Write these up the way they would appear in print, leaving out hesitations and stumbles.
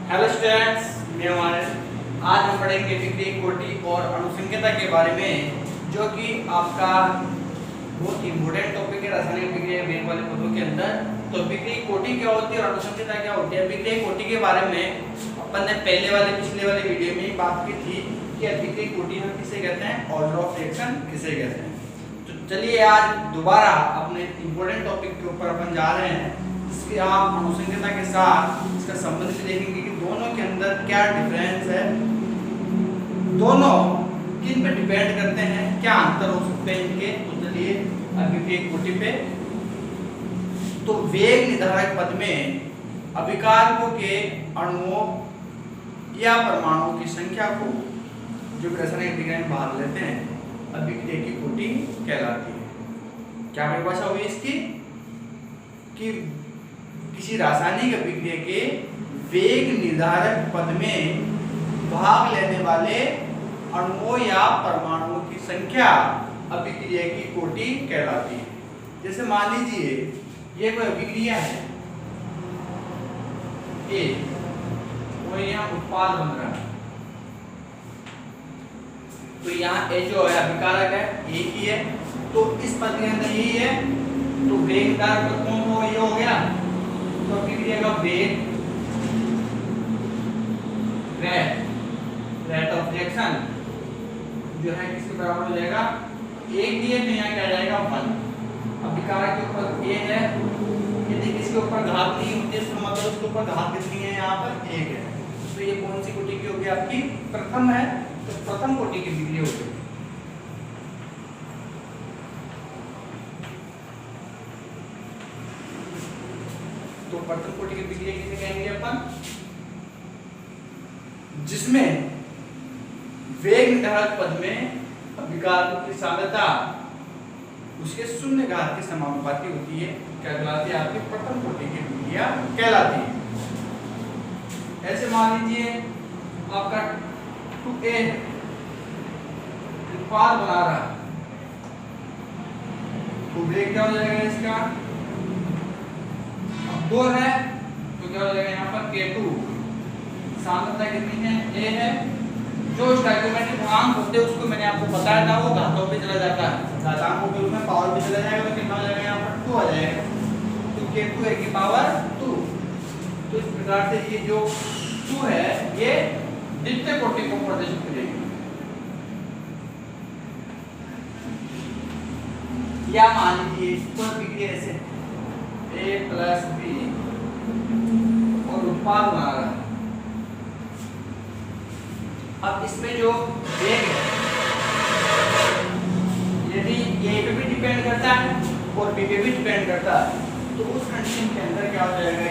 Hello students, मैं हमारे आज हम पढ़ेंगे विक्रिय कोटि और अणुसंख्यता के बारे में, जो कि आपका बहुत इम्पोर्टेंट टॉपिक है रासायनिक विक्रिया वेग वाले पदों के अंदर। तो विक्रिय कोटि क्या होती है और अणुसंख्यता क्या होती है। विक्रिय कोटि के बारे में अपन ने पिछले वाले वीडियो में बात की थी कि विक्रिय कोटि हम किसे कहते हैं, ऑर्डर ऑफ रिएक्शन किसे कहते हैं। तो चलिए आज दोबारा अपने इम्पोर्टेंट टॉपिक के ऊपर अपन जा रहे हैं, जिसके आप अणुसंख्यता के साथ इसका संबंध भी देखेंगे कि दोनों के अंदर क्या डिफरेंस है, दोनों किन पे डिपेंड करते हैं, क्या अंतर हो सकते हैं इनके। तो चलिए अभिक्रिय कोटि पे। तो वेग निर्धारक पद में अभिकारकों के अणुओं या परमाणुओं की संख्या को जो रासायनिक विज्ञान में भाग लेते हैं, अभिक्रिया की कोटि कहलाती है। क्या परिभाषा हुई इसकी कि किसी रासायनिक अभिक्रिया के वेग निर्धारक पद में भाग लेने वाले अणुओं या परमाणुओं की संख्या अभिक्रिया की कोटि कहलाती है। जैसे मान लीजिए ये कोई अभिक्रिया है ए, वो यहाँ उत्पाद बन रहा है, तो यहाँ ए जो है अभिकारक है, ए ही है, तो इस पद के अंदर यही है, तो वेग निर्धारक पद कौन हो, ये हो गया। तो अभिक्रिया का वेग रेट ऑफ रिएक्शन जो है किसके बराबर हो जाएगा, एक दिए तो यहाँ क्या जाएगा 1। अभिकारक के ऊपर ए है, यदि किसके ऊपर घात नहीं होती इसका मतलब उसके ऊपर घात कितनी है, यहाँ पर 1 है। तो ये कौन सी कोटि की होगी, आपकी प्रथम है, तो प्रथम कोटि की अभिक्रिया होगी। तो प्रथम कोटि की अभिक्रिया किसे कहेंगे अपन, जिसमें वेग निर्धारक पद में अभिकारकों की सांद्रता उसके शून्य घात के समानुपाती होती है, क्या कहलाती है, आपकी प्रथम कोटि की अभिक्रिया कहलाती है। ऐसे मान लीजिए आपका 2A उत्पाद बना रहा है, तो वेग क्या हो जाएगा इसका, 2 है तो क्या हो जाएगा यहाँ पर K2, सांद्रता कितनी है, A है। जो स्टोइकियोमेट्रिक गुणांक होते हैं उसको मैंने आपको बताया था, वो घातों पे चला जाता है, घातांकों के रूप में पावर पे चला जाएगा, तो कितना हो जाएगा यहाँ पर 2 आ जाएगा, तो K2 है की पावर 2। तो इस प्रकार से ये जो 2 है ये द्वितीय कोटि को प्रदर्शित करेगी। या मान लीजिए कोई अभिक्रिया ऐसे A प्लस B और उत्पाद बना रहा है। अब इसमें जो वेग है यदि A पे भी डिपेंड करता है और B पे भी डिपेंड करता है, तो उस कंडीशन के अंदर क्या हो जाएगा,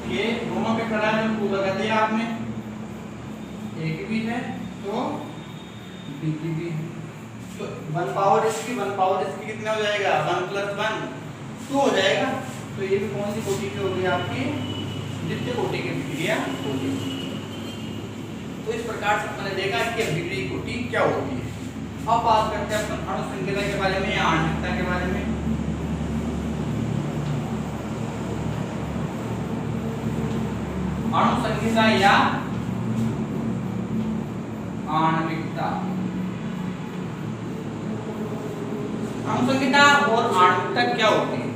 ये दोनों पे खड़ा है, जो लगा दिया आपने, A की भी है तो B की भी है, तो 1 पावर इसकी कितना हो जाएगा, 1 + 1 2 हो जाएगा। तो ये भी कौन सी कोटि की होगी, आपकी द्वितीय कोटि की अभिक्रिया होगी। तो इस प्रकार से हमने देखा कि अभिक्रिया कोटि क्या होती है। अब बात करते हैं अपन अणुसंख्यता के बारे में या आणविकता के बारे में। अणुसंख्यता या आणविकता, अणुसंख्यता और आणविकता क्या होती है।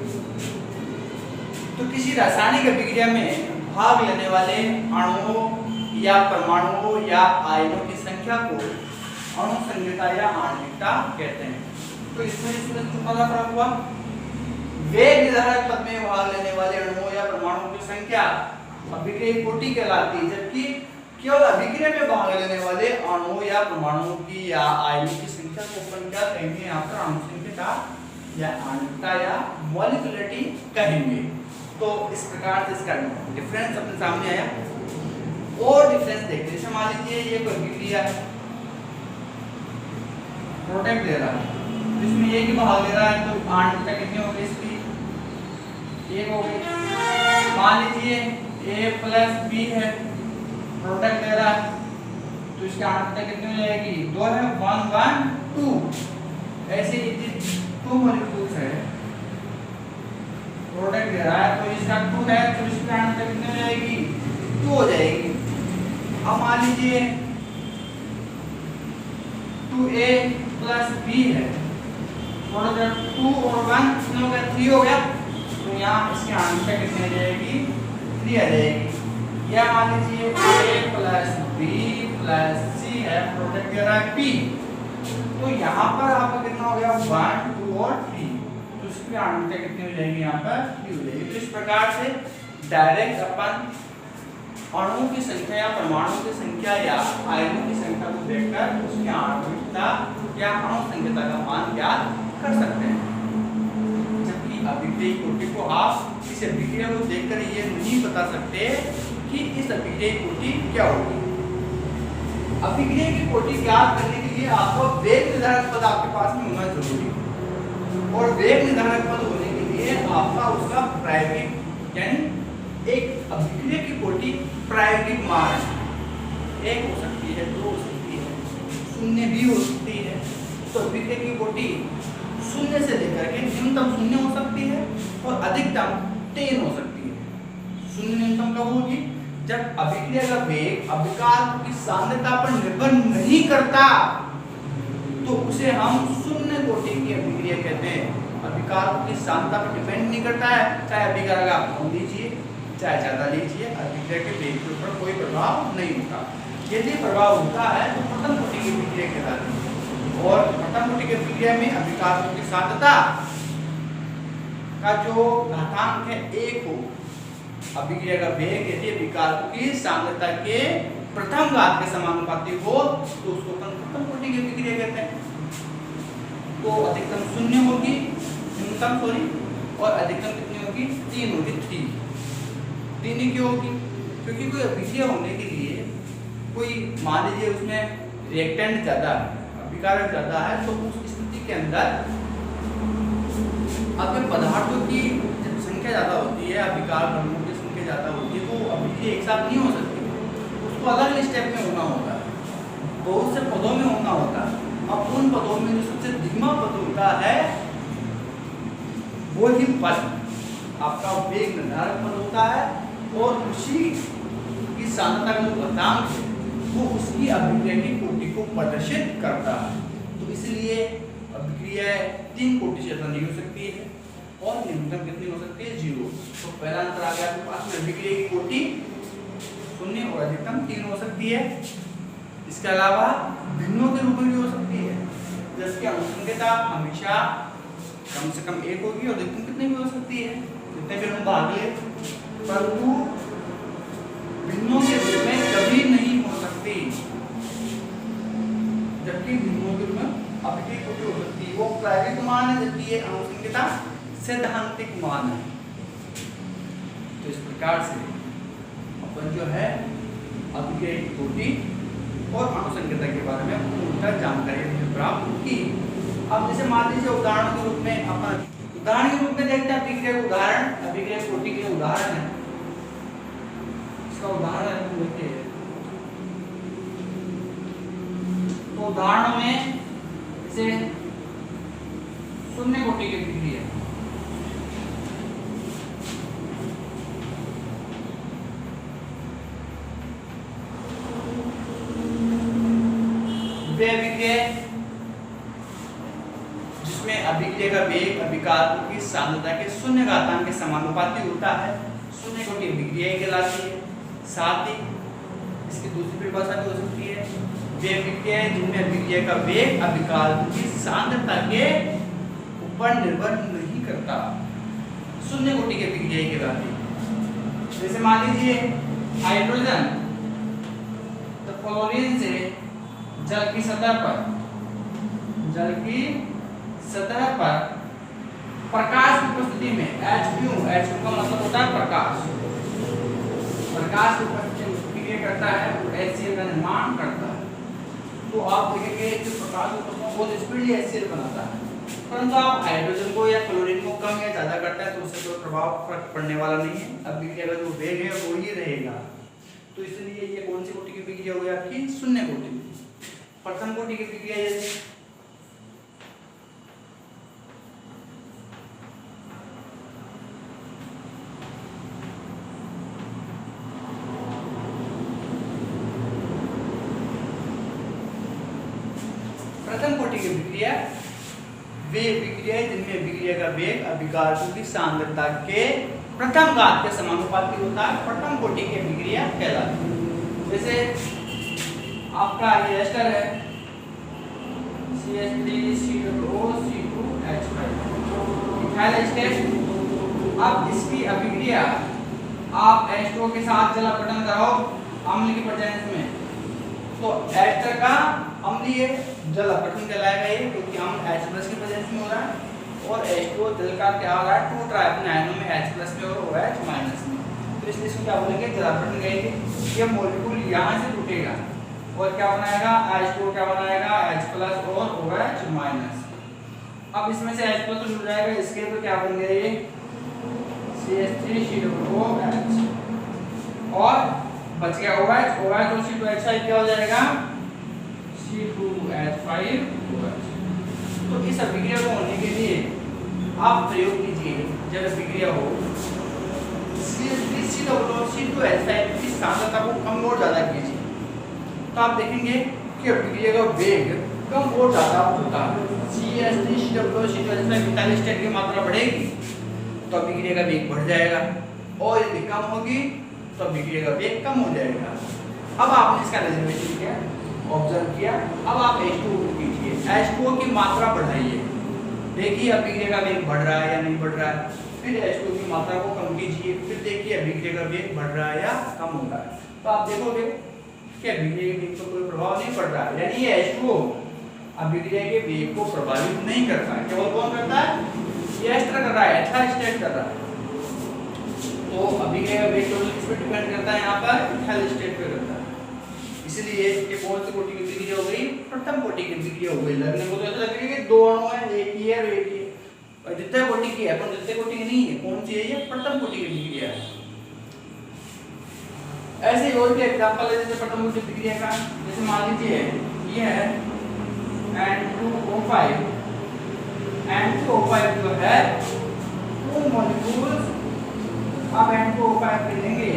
तो किसी रासायनिक अभिक्रिया में भाग लेने वाले अणुओं या परमाणुओं या आयनों की संख्या को अणुसंख्यता या आणविकता कहते हैं। तो इसमें पता फर्क हुआ, वेग निर्धारक पद में भाग लेने वाले अणुओं या परमाणुओं की संख्या अभिक्रिया कोटि कहलाती है, जबकि केवल अभिक्रिया में भाग लेने वाले अणुओं या परमाणुओं की या आयनों की संख्या को अपन क्या कहेंगे, यहाँ पर अणुसंख्यता या आणविकता या मॉलिक्युलरिटी कहेंगे। तो इस प्रकार से इसका डिफरेंस अपने सामने आया। और डिफरेंस देखते हैं, जैसे मान लीजिए ये कोई अभिक्रिया है, प्रोडक्ट दे रहा है, तो इसमें ये की भाग ले रहा है, तो आणविकता कितनी होगी इसकी, 1 हो गई। मान लीजिए A प्लस B है, प्रोडक्ट दे रहा है, तो इसकी आणविकता कितनी हो जाएगी, 2 है, 1 1 2। ऐसे ही 2 मॉलिक्यूल्स है, प्रोडक्ट दे रहा है, तो इसका 2 है, तो इसकी आणविकता कितनी हो जाएगी, 2 हो जाएगी। अब मान लीजिए 2a प्लस b है, और अगर 2 और 1 कितने हो गया, 3 हो गया, तो यहाँ इसके आंसर कितनी आ जाएगी, 3 आ जाएगी। या मान लीजिए a plus b plus c है, प्रोडक्ट दे रहा है p, तो यहाँ पर आपका कितना हो गया 1 2 और 3, तो इसकी आंसर कितनी हो जाएगी, यहाँ पर 3 हो जाएगी। तो इस प्रकार से डायरेक्ट अपन अणुओं की संख्या या परमाणुओं की संख्या या आयनों की संख्या को देखकर उसकी आणविकता या अणु संख्या का मान ज्ञात कर सकते हैं। जबकि अभिक्रिया कोटि को आप इस अभिक्रिया को देखकर ये नहीं बता सकते कि इस अभिक्रिया कोटि क्या होगी। अभिक्रिया की कोटि ज्ञात करने के लिए आपको वेग निर्धारक पद आपके पास में होना जरूरी है, और वेग निर्धारक पद होने के लिए आपका उसका प्रायोगिक यानी एक अभिक्रिया की कोटि प्रायोगिक मान 1 हो सकती है, 2 हो सकती है, 0 भी हो सकती है। तो अभिक्रिया की कोटि 0 से लेकर के न्यूनतम 0 हो सकती है और अधिकतम 10 हो सकती है। 0 न्यूनतम कब होगी, जब अभिक्रिया का वेग अभिकारक की सांद्रता पर निर्भर नहीं करता, तो उसे हम शून्य कोटि की अभिक्रिया कहते हैं। अभिकारक की सांद्रता पर डिपेंड नहीं करता है, चाहे अभिकारक आप कम लीजिए चाहे ज्यादा लीजिए, अभिक्रिया के वेग के ऊपर कोई प्रभाव नहीं होता। यदि प्रभाव होता है तो प्रथम कोटि की अभिक्रिया कहलाती है, और प्रथम कोटि की अभिक्रिया में अभिकारक की सांद्रता का जो घातांक है 1 हो, अभिक्रिया का वेग यदि अभिकारक की सांद्रता के प्रथम घात के समानुपाती हो तो उसको अपन प्रथम कोटि की अभिक्रिया कहते हैं। तो अधिकतम 0 होगी, न्यूनतम और अधिकतम कितनी होगी, 3 होगी, 3 क्यों होगी, क्योंकि कोई अभिक्रिया होने के लिए कोई मान लीजिए उसमें रिएक्टेंट ज्यादा है, अभिकारक ज्यादा है, तो उस स्थिति के अंदर आपके पदार्थों की जब संख्या ज्यादा होती है, अभिकारक अणुओं की संख्या ज्यादा होती है, तो अभिक्रिया एक साथ नहीं हो सकती, उसको अलग स्टेप में होना होता है, बहुत से पदों में होना होता है। अब उन पदों में जो सबसे धीमा पद होता है वो ही पद आपका वेग निर्धारक पद होता है, और उसी की सांद्रता का जो घातांक है वो उसकी अभिक्रिया की कोटि को प्रदर्शित करता है। तो इसलिए अभिक्रिया 3 कोटि से ज्यादा नहीं हो सकती है, और न्यूनतम कितनी हो सकती है, 0। तो पहला अंतर आ गया आपके पास में, अभिक्रिया की कोटि 0 और अधिकतम 3 हो सकती है। इसके अलावा भिन्नों के रूप में भी हो सकती है, जिसकी अनुसंख्यता हमेशा कम से कम 1 होगी, और अधिकतम कितनी भी हो सकती है, कितने भी हम भाग ले, परंतु भिन्नों के रूप में कभी नहीं हो सकती। जबकि भिन्नों के रूप में अभिक्रिया कोटि हो सकती है, वो प्रायोगिक मान है, जबकि ये अनुसंख्यता सैद्धांतिक मान है। तो इस प्रकार से अपन जो है अभिक्रिया की कोटि और अनुसंख्यता के बारे में पूर्णतः जानकारी प्राप्त की। अब जैसे मान लीजिए उदाहरण के रूप में अपन उदाहरण के रूप में देखते हैं अभिक्रिया का उदाहरण, अभिक्रिया कोटि के उदाहरण है, इसका उदाहरण देखते हैं। तो उदाहरणों में जैसे 0 कोटि की अभिक्रिया, जिसमें अभिक्रिया का वेग अभिकारकों की सांद्रता के 0 घातांक के समानुपाती होता है, 0 कोटि अभिक्रिया कहलाती है। साथ ही इसकी दूसरी परिभाषा भी हो सकती है, वे अभिक्रियाएं जिनमें अभिक्रिया का वेग अभिकारकों की सांद्रता के ऊपर निर्भर नहीं करता, 0 कोटि की अभिक्रिया कहलाती है। जैसे मान लीजिए हाइड्रोजन तो क्लोरीन से जल की सतह पर प्रकाश की उपस्थिति में H2 का मतलब होता है प्रकाश की उपस्थिति में क्रिया करता है और HCl का निर्माण करता है। तो आप देखेंगे कि प्रकाश की उपस्थिति में बहुत स्पीडली HCl बनाता है, परंतु आप हाइड्रोजन को या क्लोरीन को कम या ज्यादा करता है तो उससे कोई प्रभाव फर्क पड़ने वाला नहीं है, अभिक्रिया का जो वेग है वो ही रहेगा। तो इसलिए ये कौन सी कोटि की अभिक्रिया हो गई आपकी, 0 कोटि। प्रथम कोटि की अभिक्रिया जैसे प्रथम कोटि की विक्रिया वे विक्रियाएं जिनमें विक्रिया का वेग अभिकारकों की सांद्रता के प्रथम घात के समानुपाती होता है, प्रथम कोटि की विक्रिया कहलाती है। जैसे आपका ये एस्टर है CH3COO2H5 इथाइल एस्टर। अब इसकी अभिक्रिया आप H2O के साथ जल अपघटन कराओ अम्ल की प्रेजेंस में, तो एस्टर का अम्लीय जल अपघटन कहलाएगा ये, क्योंकि अम्ल H+ की प्रेजेंस में हो रहा है और H2O जल का क्या हो रहा है, टूट रहा है अपने आयनों में H+ में और OH- में। तो इसलिए इसको क्या बोलेंगे, जल अपघटन कहेंगे। ये मॉलिक्यूल यहाँ से टूटेगा और क्या बनाएगा, H2O क्या बनाएगा, H+ और OH-। अब इसमें से H+ तो जुड़ जाएगा, इसके तो क्या बन गए ये CH3COOH और बच गया OH और C2H5 क्या हो जाएगा C2H5OH। तो इस अभिक्रिया को होने के लिए आप प्रयोग कीजिए, जब अभिक्रिया हो C2H5 की सांद्रता को कम और ज्यादा कीजिए, तो आप देखेंगे कि अभिक्रिया का वेग कम और ज्यादा होता है। CH3COO2H5 इथाइल एस्टर की मात्रा बढ़ेगी तो अभिक्रिया का वेग बढ़ जाएगा, और यदि कम होगी तो अभिक्रिया का वेग कम हो जाएगा। अब आपने इसका रिजर्वेशन किया, ऑब्जर्व किया। अब आप H2O कीजिए, H2O की मात्रा बढ़ाइए, देखिए अभिक्रिया का वेग बढ़ रहा है या नहीं बढ़ रहा है। फिर H2O की मात्रा को कम कीजिए, फिर देखिए अभिक्रिया का वेग बढ़ रहा है या कम हो रहा है। तो आप देखोगे कि अभिक्रिया के वेग पर कोई प्रभाव नहीं पड़ रहा है, यानी ये H2O अभिक्रिया के वेग को प्रभावित नहीं करता है। केवल कौन करता है, ये एस्टर कर रहा है, एथाइल एस्टर कर रहा है। तो अभिक्रिया का वेग किस पे डिपेंड करता है, यहाँ पर एथाइल एस्टर पे करता है। इसलिए ये कौन सी कोटि की विक्रिया हो गई, प्रथम कोटि की विक्रिया हो गई। लगने को तो ऐसा लगेगा कि दो अणु है, एक ही है और एक ही है, और द्वितीय कोटि की है, पर द्वितीय कोटि की नहीं है। कौन सी है ये, प्रथम कोटि की विक्रिया है। ऐसे ही और भी एग्जांपल है जैसे प्रथम कोटि विक्रिया का, जैसे मान लीजिए ये है N2O5 जो है टू मॉलिक्यूल्स। अब N2O5 ले लेंगे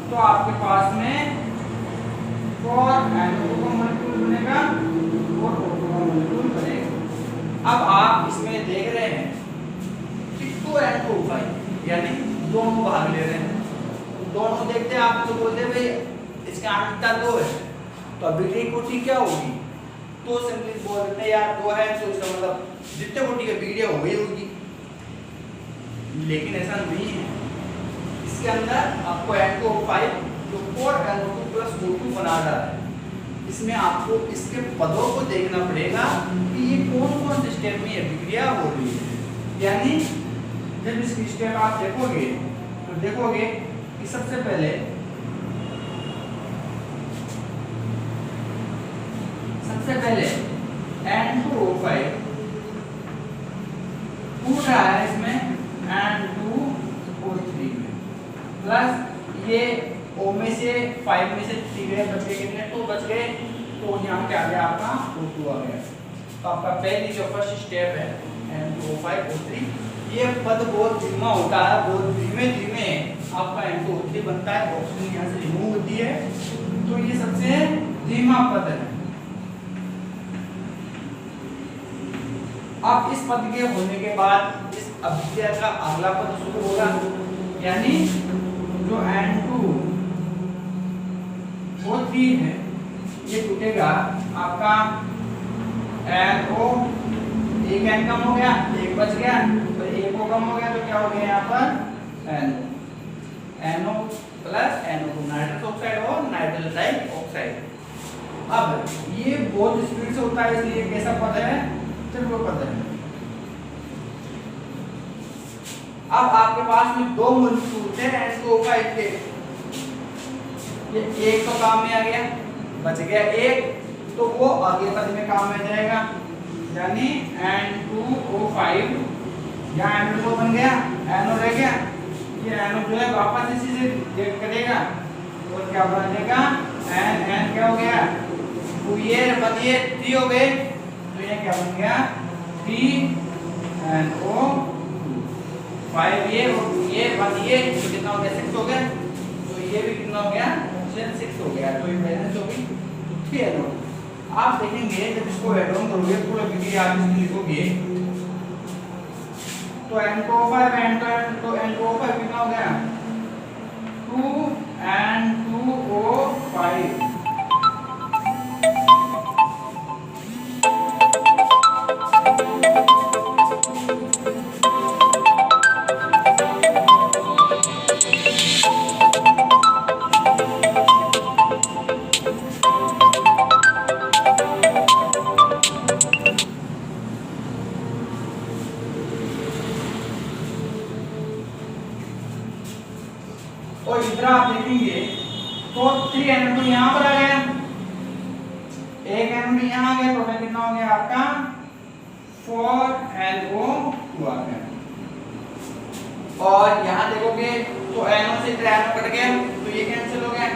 तो आपके पास में 4 NO2 का मॉलिक्यूल बनेगा और O2 का मॉलिक्यूल बनेगा। अब आप इसमें देख रहे हैं कि 2 N2O5 यानी दोनों भाग ले रहे हैं, दोनों देखते हैं आप तो बोलते हैं भाई इसका आंतरिकता 2 है, तो अभिक्रिया कोटि क्या होगी, तो सिंपली बोल देते हैं यार 2 है तो इसका मतलब द्वितीय कोटि की अभिक्रिया हो गई होगी। लेकिन ऐसा नहीं है, इसके अंदर आपको N2O5 जो 4 NO2 प्लस O2 बना रहा है, इसमें आपको इसके पदों को देखना पड़ेगा कि ये कौन कौन से स्टेप में अभिक्रिया हो रही है। यानी जब इसकी स्टेप आप देखोगे तो देखोगे कि सबसे पहले N2O5 टूट रहा है इसमें N2O3 में, प्लस ये O में से 5 में से 3 गए, बच गए कितने, 2 बच गए, तो यहाँ क्या आ गया आपका O2 आ गया। तो आपका पहली जो फर्स्ट स्टेप है N2O5O3, ये पद बहुत धीमा होता है, बहुत धीमे धीमे आपका N2O3 बनता है। ऑक्सीजन यहाँ से रिमूव होती है, तो ये सबसे धीमा पद है। अब इस पद के होने के बाद इस अभिक्रिया का अगला पद शुरू होगा, यानी जो N2O3 है ये टूटेगा आपका NO, एक N कम हो गया, एक बच गया, तो एक O कम हो गया, तो क्या हो गया यहाँ पर NO plus NO2 nitrous oxide और नाइट्रस ऑक्साइड। अब ये बहुत स्पीड से होता है, इसलिए कैसा पद है, त्रिभुज पद है। अब आपके पास में 2 मॉलिक्यूल थे N2O5 के, ये एक तो काम में आ गया, बच गया एक, तो वो आगे पद में काम में जाएगा, यानी N2O5 यहाँ NO बन गया, NO रह गया, ये NO जो है वापस इसी से रिएक्ट करेगा और क्या बना देगा N क्या हो गया, 2 बनिए 3 हो गए, तो ये क्या बन गया 3NO, 5 ये और 2 ये 1 ये, तो कितना हो गया 6 हो गया, तो ये भी कितना हो गया 6 हो गया, तो ये बैलेंस होगी 3NO। आप देखेंगे जब इसको ऐड ऑन करोगे पूरा अभिक्रिया आप इसमें लिखोगे तो N2O5 तो N2O5 कितना हो गया 2N2O5 और इधर आप देखेंगे तो 3N2 यहाँ पर आ गया, एक N2 यहाँ आ गया, टोटल कितना हो गया आपका 4NO2 आ गया। और यहाँ देखोगे तो NO से इधर NO कट गया तो ये कैंसिल हो गया,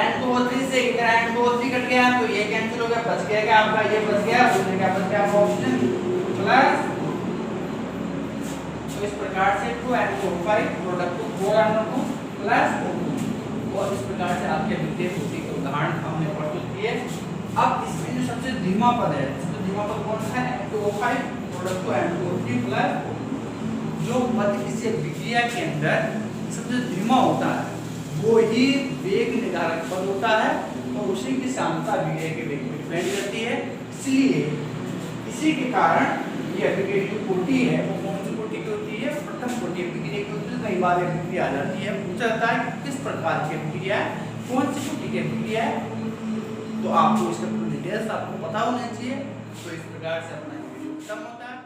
N2O3 से इधर N2O3 कट गया तो ये कैंसिल हो गया, बच गया क्या आपका ये बच गया, उसमें क्या बच गया आपका ऑप्शन प्लस। तो इस प्रकार से 2N2O5 product to 4NO2 plus O2 और इस प्रकार से आपके विद्युत होती के उदाहरण हमने प्रस्तुत किए। अब इसमें जो सबसे धीमा पद है, सबसे धीमा पद कौन सा है N2O5 product to N2O3 plus O2। जो पद किसी विक्रिया के अंदर सबसे धीमा होता है वो ही वेग निर्धारक पद होता है और उसी की सामता विक्रिया के वेग पर डिपेंड करती है। इसलिए इसी के कारण ये अभिक्रिया की कोटि है वो कौन सी कोटि की होती है, प्रथम कोटि अभिक्रिया की होती है। कई बार अभिक्रिया आ जाती है, पूछा जाता है किस प्रकार की अभिक्रिया है, कौन सी कोटि की अभिक्रिया है, तो आपको इसका पूरी डिटेल्स आपको पता होना चाहिए। तो इस प्रकार से अपना वीडियो खत्म होता है।